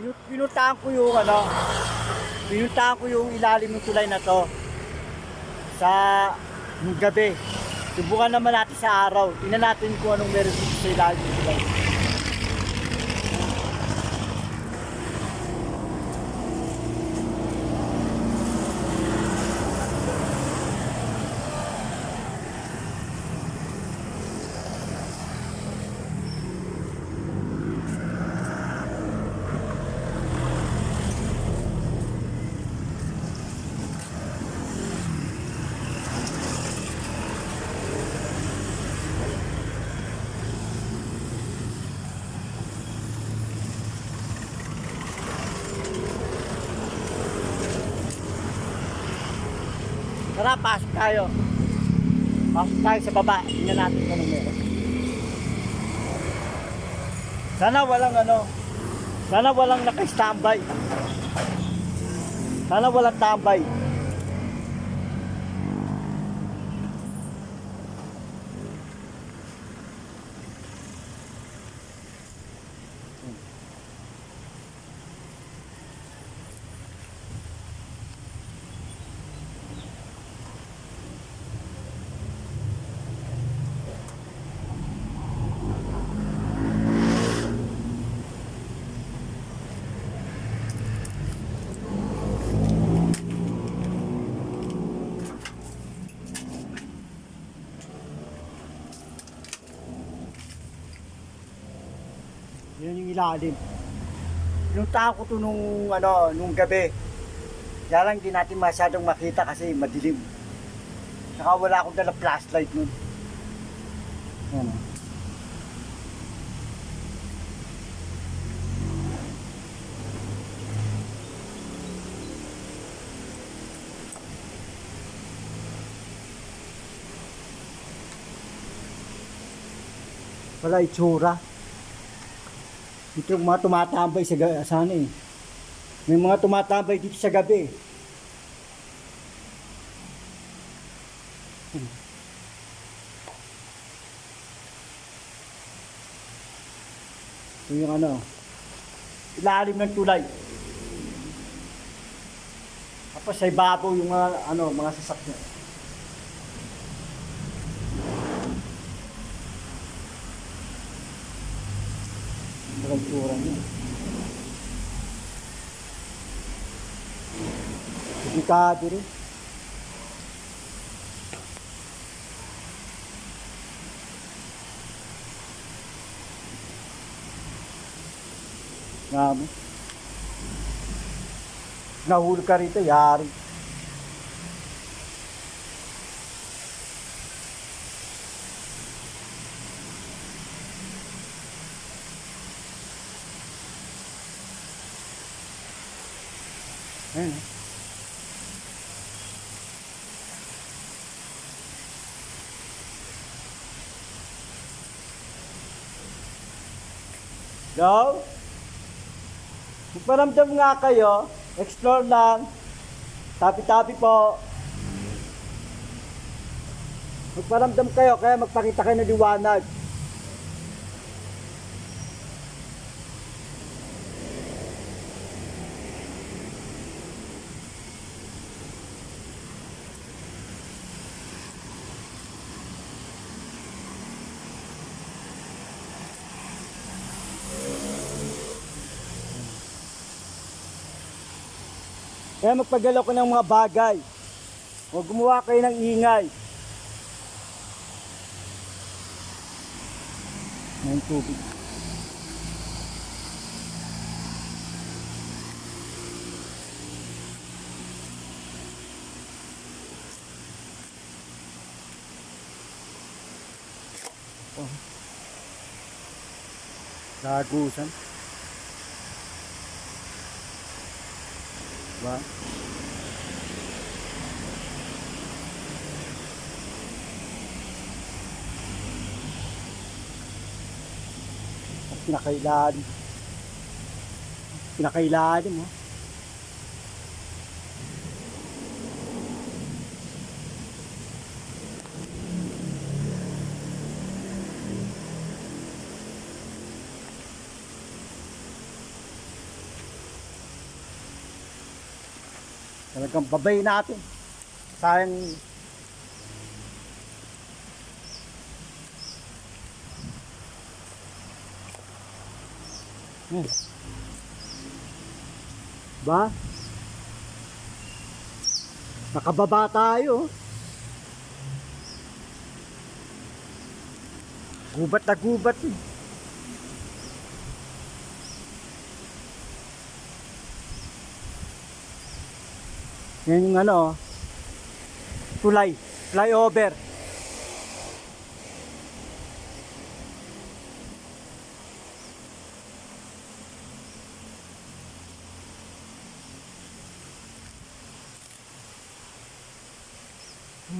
Pinuntahan ko yung pinuntahan ko yung ilalim ng tulay na to sa nung gabi. Subukan naman natin sa araw. Tingnan natin kung anong meron dito sa ilalim ng tulay. Tara, pasok tayo. Pasok tayo sa baba. Tingnan natin kung anong meron. Sana walang naka-standby. Sana walang tambay. Yun yung ilalim. Pinuntahan ko to nung gabi. Kaya lang hindi natin masyadong makita kasi madilim. Saka wala akong dalang flashlight nun. Yan o. Wala itsura. Ito yung mga tumatambay sa ano eh. May mga tumatambay dito sa gabi. Ito yung ilalim ng tulay. Tapos sa ibabaw yung mga sasakyan. Ang tura niya. Delikado rin. Grabe. Nahulog ka rito, yari. Ayan. Go. Magparamdam nga kayo. Explore lang. Tapi-tapi po. Magparamdam kayo, kaya magpakita kayo ng liwanag. Kaya magpagalaw ko ng mga bagay. Huwag gumawa kayo ng ingay. May tubig. Oh. Lagusan. Diba? Pinakailalim mo. Talagang babay natin. Sayang. Ba? Nakababa tayo. Gubat na gubat eh. Yan yung ano, tulay, flyover.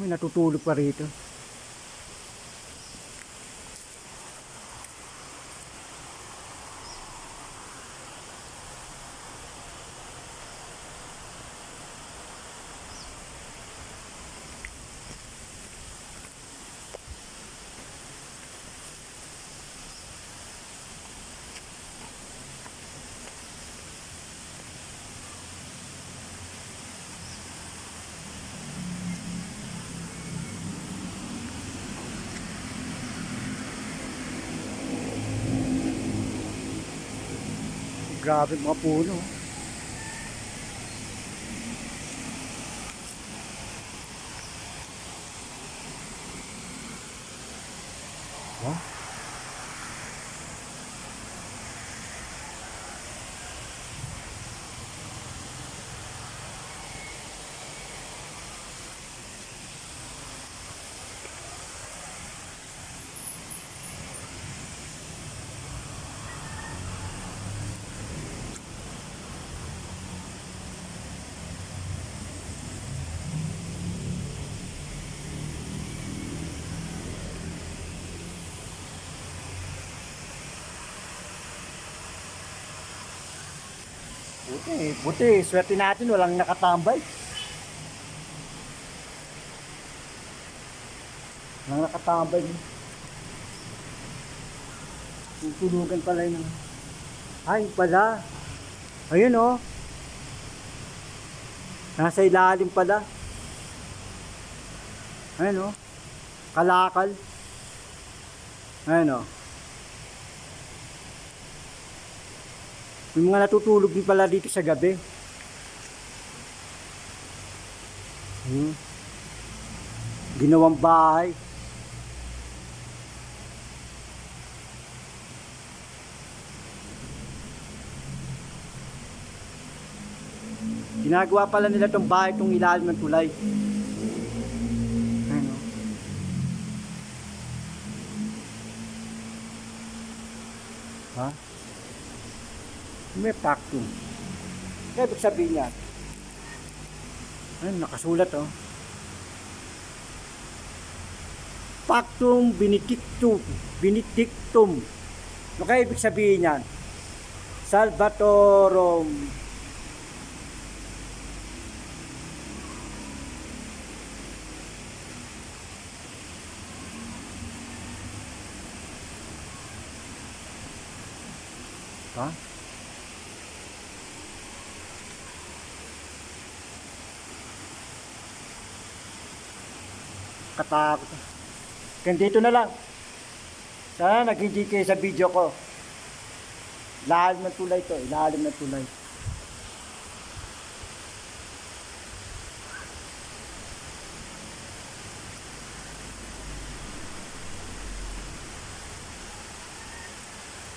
May natutulog pa rito. Grabe mga puno. Huh? Buti, swerte natin walang nakatambay. Walang nakatambay. Tutulugan pala yun. Ay, pala. Ayun oh. Nasa ilalim pala. Ayun oh. Kalakal. Ayun oh. May mga natutulog din pala dito sa gabi. Ginawang bahay. Ginagawa pala nila itong bahay, itong ilalim ng tulay. Ano? Ha? May vacuum. Kaya ibig sabihin niya, ayun, nakasulat oh. Pactum benedictum. Benedictum. Ano kaya ibig sabihin niyan? Salvatorum. Ha? Katakot. Kaya dito na lang. Sana nag-enjoy kayo sa video ko. Ilalim ng tulay to. Ilalim ng tulay.